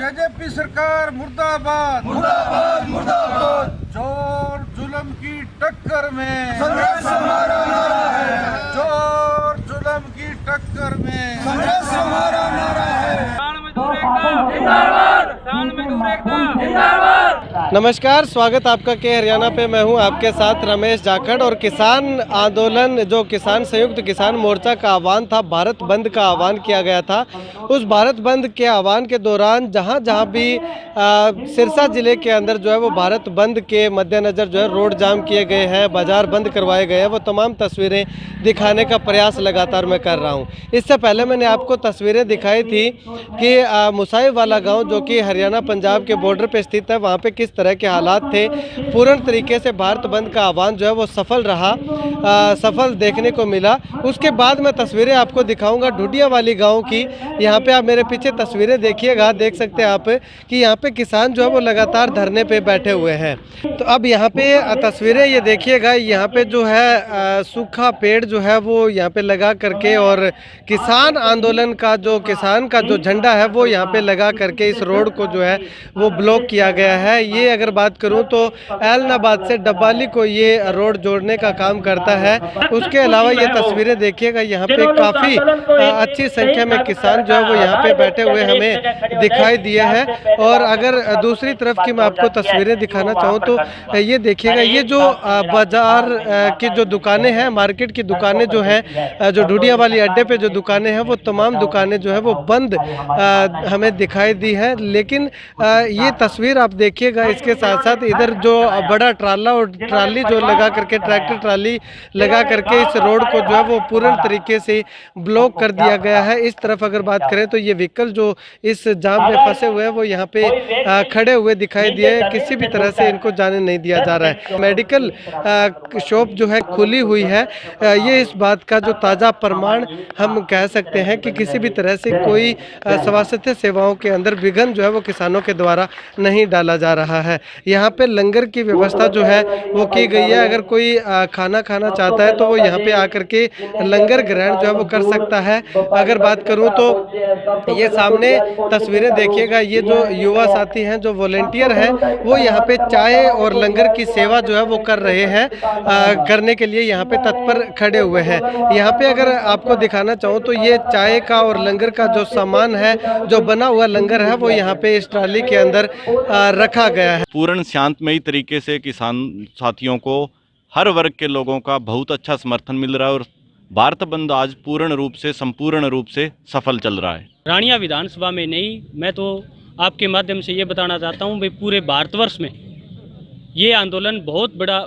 BJP सरकार मुर्दाबाद मुर्दाबाद मुर्दाबाद। जोर जुल्म की टक्कर में संघर्ष हमारा नारा है। जोर जुल्म की टक्कर में संघर्ष हमारा नारा है। नमस्कार, स्वागत आपका के हरियाणा पे। मैं हूं आपके साथ रमेश जाखड़। और किसान आंदोलन, जो किसान संयुक्त किसान मोर्चा का आह्वान था, भारत बंद का आह्वान किया गया था, उस भारत बंद के आह्वान के दौरान जहां जहां भी सिरसा जिले के अंदर जो है वो भारत बंद के मद्देनज़र जो है रोड जाम किए गए हैं, बाज़ार बंद करवाए गए हैं, वो तमाम तस्वीरें दिखाने का प्रयास लगातार मैं कर रहा हूं। इससे पहले मैंने आपको तस्वीरें दिखाई थी कि मुसाई वाला गाँव, जो कि हरियाणा पंजाब के बॉर्डर पर स्थित है, वहाँ पर किस तरह के हालात थे। पूर्ण तरीके से भारत बंद का आह्वान जो है वो सफल रहा, सफल देखने को मिला। उसके बाद मैं तस्वीरें आपको दिखाऊंगा ढूडिया वाली गांव की। यहाँ पे आप मेरे पीछे तस्वीरें देखिएगा, देख सकते हैं आप कि यहाँ पे किसान जो है वो लगातार धरने पे बैठे हुए हैं। तो अब यहाँ पे तस्वीरें ये देखिएगा, यहाँ पे जो है सूखा पेड़ जो है वो यहाँ पे लगा करके, और किसान आंदोलन का जो किसान का जो झंडा है वो यहाँ पे लगा करके इस रोड को जो है वो ब्लॉक किया गया है। ये अगर बात करूं तो एलनाबाद से डब्बाली को ये रोड जोड़ने का काम करता है। उसके अलावा ये तस्वीरें देखिएगा, यहाँ पे काफ़ी अच्छी संख्या में किसान जो है वो यहाँ पे बैठे हुए हमें दिखाई दिए हैं। और अगर दूसरी तरफ की मैं आपको तस्वीरें दिखाना चाहूँ तो ये देखिएगा, ये जो बाज़ार की जो दुकानें हैं, मार्केट की दुकानें जो हैं, जो ढूडिया वाली अड्डे पे जो दुकानें हैं, वो तमाम दुकानें जो है वो बंद हमें दिखाई दी है। लेकिन ये तस्वीर आप देखिएगा, इसके साथ साथ इधर जो बड़ा ट्राला और ट्राली जो लगा करके, ट्रैक्टर ट्राली लगा करके इस रोड को जो है वो पूर्ण तरीके से ब्लॉक कर दिया गया है। इस तरफ अगर बात करें तो ये व्हीकल जो इस जाम में फंसे हुए हैं वो यहाँ पे खड़े हुए दिखाई दिए, किसी भी तरह से इनको जाने नहीं दिया जा रहा है। मेडिकल शॉप जो है खुली हुई है, ये इस बात का जो ताज़ा प्रमाण हम कह सकते हैं कि किसी भी तरह से कोई स्वास्थ्य सेवाओं के अंदर विघ्न जो है वो किसानों के द्वारा नहीं डाला जा रहा है। यहाँ पे लंगर की व्यवस्था जो है वो की गई है। अगर कोई खाना खाना चाहता है तो वो यहाँ पे आकर के लंगर ग्रहण जो है वो कर सकता है। अगर बात करूँ तो ये सामने तस्वीरें देखिएगा, ये जो युवा साथी हैं, जो वॉलेंटियर हैं, वो यहाँ पे चाय और लंगर की सेवा जो है वो कर रहे हैं, करने के लिए यहाँ पे तत्पर खड़े हुए हैं। यहाँ पे अगर आपको दिखाना चाहूँ तो ये चाय का और लंगर का जो सामान है, जो बना हुआ लंगर है, वो यहाँ पे इस ट्राली के अंदर रखा गया है। पूर्ण शांतमयी तरीके से किसान साथियों को, हर वर्ग के लोगों का बहुत अच्छा समर्थन मिल रहा है और भारत बंद आज पूर्ण रूप से, संपूर्ण रूप से सफल चल रहा है। रानिया विधानसभा में नहीं, मैं तो आपके माध्यम से ये बताना चाहता हूँ भाई, पूरे भारतवर्ष में ये आंदोलन बहुत बड़ा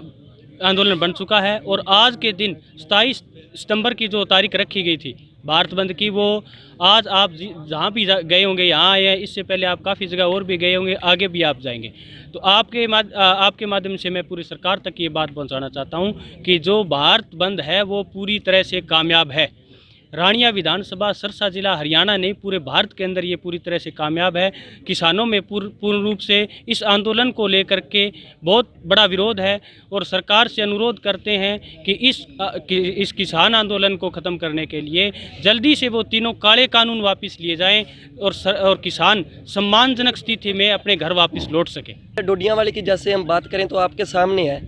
आंदोलन बन चुका है। और आज के दिन 27 सितंबर की जो तारीख रखी गई थी भारत बंद की, वो आज आप जहाँ भी गए होंगे, यहाँ आए हैं, इससे पहले आप काफ़ी जगह और भी गए होंगे, आगे भी आप जाएंगे। तो आपके माध्यम से मैं पूरी सरकार तक ये बात पहुँचाना चाहता हूँ कि जो भारत बंद है वो पूरी तरह से कामयाब है। रानिया विधानसभा, सिरसा जिला, हरियाणा नहीं, पूरे भारत के अंदर ये पूरी तरह से कामयाब है। किसानों में पूर्ण रूप से इस आंदोलन को लेकर के बहुत बड़ा विरोध है और सरकार से अनुरोध करते हैं कि इस किसान आंदोलन को ख़त्म करने के लिए जल्दी से वो तीनों काले कानून वापस लिए जाएं और किसान सम्मानजनक स्थिति में अपने घर वापस लौट सके। ढूडिया वाले की जैसे हम बात करें तो आपके सामने है,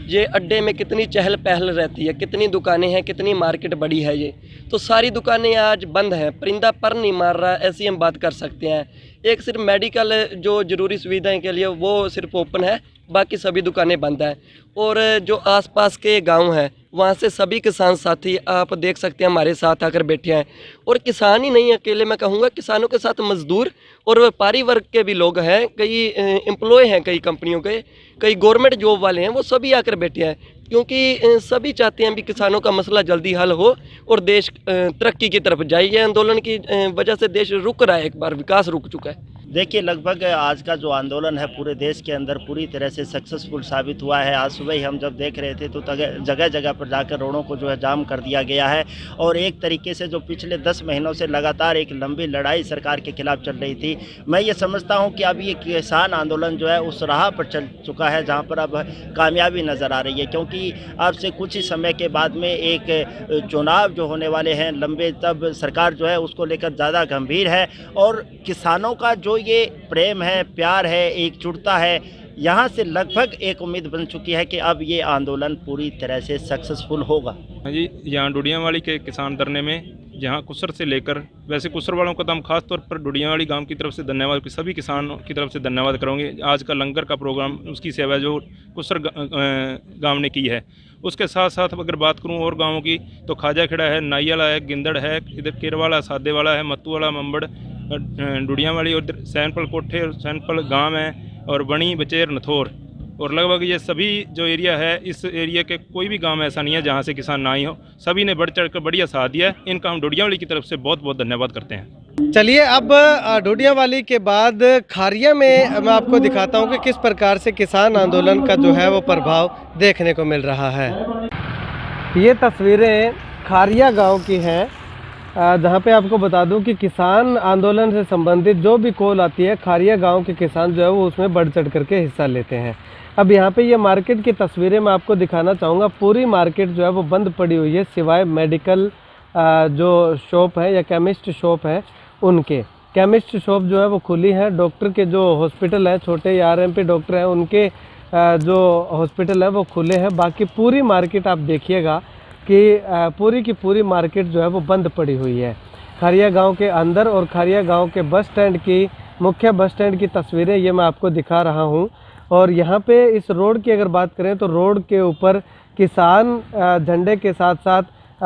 ये अड्डे में कितनी चहल पहल रहती है, कितनी दुकानें हैं, कितनी मार्केट बड़ी है। ये तो सारी दुकानें आज बंद हैं, परिंदा पर नहीं मार रहा, ऐसी हम बात कर सकते हैं। एक सिर्फ मेडिकल जो ज़रूरी सुविधाएं के लिए वो सिर्फ ओपन है, बाकी सभी दुकानें बंद हैं। और जो आसपास के गांव हैं वहाँ से सभी किसान साथी आप देख सकते हैं हमारे साथ आकर बैठे हैं। और किसान ही नहीं अकेले, मैं कहूँगा किसानों के साथ मजदूर और व्यापारी वर्ग के भी लोग हैं, कई एम्प्लॉय हैं कई कंपनियों के, कई गवर्नमेंट जॉब वाले हैं, वो सभी आकर बैठे हैं। क्योंकि सभी चाहते हैं भी किसानों का मसला जल्दी हल हो और देश तरक्की की तरफ जाए। ये आंदोलन की वजह से देश रुक रहा है, एक बार विकास रुक चुका है। देखिए, लगभग आज का जो आंदोलन है पूरे देश के अंदर पूरी तरह से सक्सेसफुल साबित हुआ है। आज सुबह ही हम जब देख रहे थे तो जगह जगह पर जाकर रोडों को जो है जाम कर दिया गया है। और एक तरीके से जो पिछले 10 महीनों से लगातार एक लंबी लड़ाई सरकार के खिलाफ चल रही थी, मैं ये समझता हूँ कि अब ये किसान आंदोलन जो है उस राह पर चल चुका है जहाँ पर अब कामयाबी नज़र आ रही है। क्योंकि अब से कुछ ही समय के बाद में एक चुनाव जो होने वाले हैं लंबे, तब सरकार जो है उसको लेकर ज़्यादा गंभीर है। और किसानों का जो जो ये प्रेम है, प्यार है, एकजुटता है, यहाँ से लगभग एक उम्मीद बन चुकी है कि अब ये आंदोलन पूरी तरह से सक्सेसफुल होगा। हाँ जी, यहाँ डुडियांवाली के किसान धरने में जहाँ कुसर से लेकर, वैसे कुसर वालों का तो हम खास तौर पर डुडियांवाली गांव की तरफ से धन्यवाद, सभी किसानों की तरफ से धन्यवाद करूँगे। आज का लंगर का प्रोग्राम, उसकी सेवा जो कुसर गांव ने की है। उसके साथ साथ अगर बात करूँ और गाँवों की तो खाजा खेड़ा है, नाइयाला है, गिंदड़ है, इधर केरवाला, सादे वाला है, मत्तू वाला, मंबड़, डुडियांवाली और इधर सैनपल कोठे और सैनपल गाँव है, और बणी, बचेर, नथोर, और लगभग ये सभी जो एरिया है, इस एरिया के कोई भी गांव ऐसा नहीं है जहां से किसान ना ही हो। सभी ने बढ़ चढ़ कर बढ़िया साथ दिया है। इनका हम डुडियांवाली की तरफ से बहुत बहुत धन्यवाद करते हैं। चलिए अब डुडियांवाली के बाद खारिया में मैं आपको दिखाता हूं कि किस प्रकार से किसान आंदोलन का जो है वो प्रभाव देखने को मिल रहा है। ये तस्वीरें खारिया गाँव की हैं, जहाँ पे आपको बता दूं कि किसान आंदोलन से संबंधित जो भी कॉल आती है, खारिया गांव के किसान जो है वो उसमें बढ़ चढ़ करके हिस्सा लेते हैं। अब यहाँ पे ये मार्केट की तस्वीरें मैं आपको दिखाना चाहूँगा। पूरी मार्केट जो है वो बंद पड़ी हुई है, सिवाय मेडिकल जो शॉप है या केमिस्ट शॉप है उनके। केमिस्ट शॉप जो है वो खुली है, डॉक्टर के जो हॉस्पिटल है, छोटे आरएमपी डॉक्टर हैं उनके जो हॉस्पिटल है वो खुले हैं। बाकी पूरी मार्केट आप देखिएगा कि पूरी की पूरी मार्केट जो है वो बंद पड़ी हुई है। खारिया गांव के अंदर और खारिया गांव के बस स्टैंड की, मुख्य बस स्टैंड की तस्वीरें ये मैं आपको दिखा रहा हूं। और यहाँ पे इस रोड की अगर बात करें तो रोड के ऊपर किसान झंडे के साथ साथ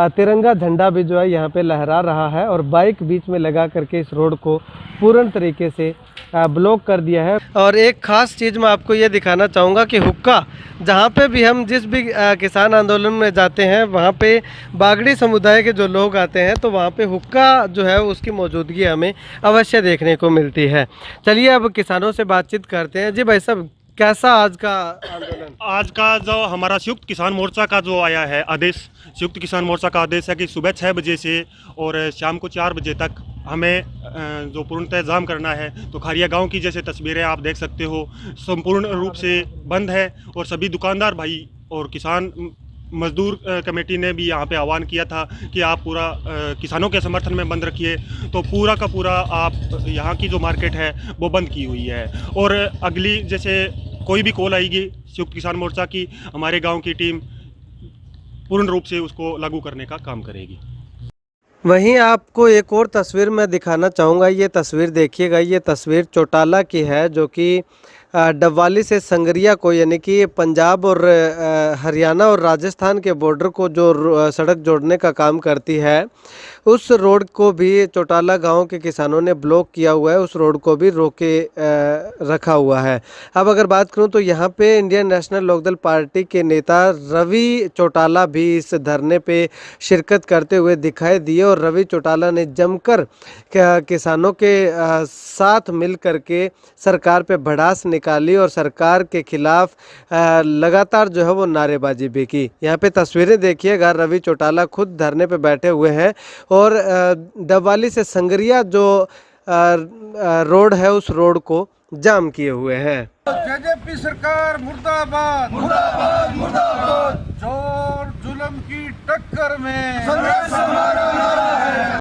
तिरंगा झंडा भी जो है यहाँ पे लहरा रहा है, और बाइक बीच में लगा करके इस रोड को पूर्ण तरीके से ब्लॉक कर दिया है। और एक ख़ास चीज़ मैं आपको ये दिखाना चाहूँगा कि हुक्का, जहाँ पे भी हम जिस भी किसान आंदोलन में जाते हैं वहाँ पे बागड़ी समुदाय के जो लोग आते हैं तो वहाँ पे हुक्का जो है उसकी मौजूदगी हमें अवश्य देखने को मिलती है। चलिए अब किसानों से बातचीत करते हैं। जी भाई साहब, कैसा आज का आंदोलन? आज का जो हमारा संयुक्त किसान मोर्चा का जो आया है आदेश, संयुक्त किसान मोर्चा का आदेश है कि सुबह 6 बजे से और शाम को 4 बजे तक हमें जो पूर्णतः जाम करना है। तो खारिया गांव की जैसे तस्वीरें आप देख सकते हो, संपूर्ण रूप से बंद है, और सभी दुकानदार भाई और किसान मजदूर कमेटी ने भी यहाँ पे आह्वान किया था कि आप पूरा किसानों के समर्थन में बंद रखिए। तो पूरा का पूरा आप यहाँ की जो मार्केट है वो बंद की हुई है, और अगली जैसे कोई भी कॉल आएगी संयुक्त किसान मोर्चा की, हमारे गांव की टीम पूर्ण रूप से उसको लागू करने का काम करेगी। वहीं आपको एक और तस्वीर मैं दिखाना चाहूँगा। ये तस्वीर देखिएगा, ये तस्वीर चौटाला की है, जो कि डबवाली से संगरिया को, यानी कि पंजाब और हरियाणा और राजस्थान के बॉर्डर को जो सड़क जोड़ने का काम करती है, उस रोड को भी चौटाला गांव के किसानों ने ब्लॉक किया हुआ है। उस रोड को भी रोके रखा हुआ है। अब अगर बात करूं तो यहाँ पे इंडियन नेशनल लोकदल पार्टी के नेता रवि चौटाला भी इस धरने पे शिरकत करते हुए दिखाई दिए, और रवि चौटाला ने जमकर किसानों के साथ मिल करके सरकार पे भड़ास निकाली और सरकार के खिलाफ लगातार जो है वो नारेबाजी भी की। यहाँ पे तस्वीरें देखिएगा, रवि चौटाला खुद धरने पे बैठे हुए हैं, और डबवाली से संगरिया जो रोड है उस रोड को जाम किए हुए हैं। जेजेपी सरकार मुर्दाबाद, मुर्दाबाद, मुर्दाबाद। जोर जुल्म की टक्कर में संघर्ष हमारा नारा है।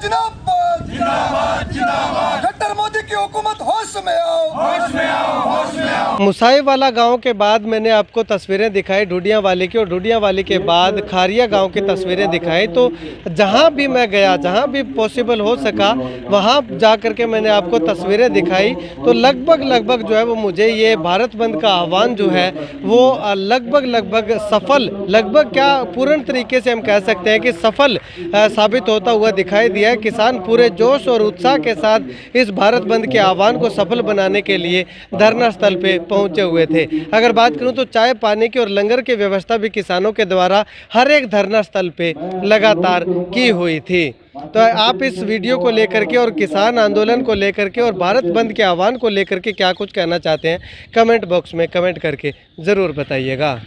जिंदाबाद, जिंदाबाद, जिंदाबाद। खट्टर मोदी की हुकूमत होश में आओ, होश में आओ, होश में आओ। मुसाई वाला गांव के बाद मैंने आपको तस्वीरें दिखाई डुडियांवाली की, और डुडियांवाली के बाद खारिया गांव की तस्वीरें दिखाई। तो जहां भी मैं गया, जहां भी पॉसिबल हो सका, वहां जा करके मैंने आपको तस्वीरें दिखाई। तो लगभग जो है वो मुझे ये भारत बंद का आह्वान जो है वो लगभग सफल, लगभग क्या पूर्ण तरीके से हम कह सकते हैं कि सफल साबित होता हुआ दिखाई दिया है। किसान पूरे जोश और उत्साह के साथ इस भारत बंद के आह्वान को सफल बनाने के लिए धरना स्थल पे पहुंचे हुए थे। अगर बात करूं तो चाय पानी की और लंगर की व्यवस्था भी किसानों के द्वारा हर एक धरना स्थल पे लगातार की हुई थी। तो आप इस वीडियो को लेकर के और किसान आंदोलन को लेकर के और भारत बंद के आह्वान को लेकर के क्या कुछ कहना चाहते हैं, कमेंट बॉक्स में कमेंट करके ज़रूर बताइएगा।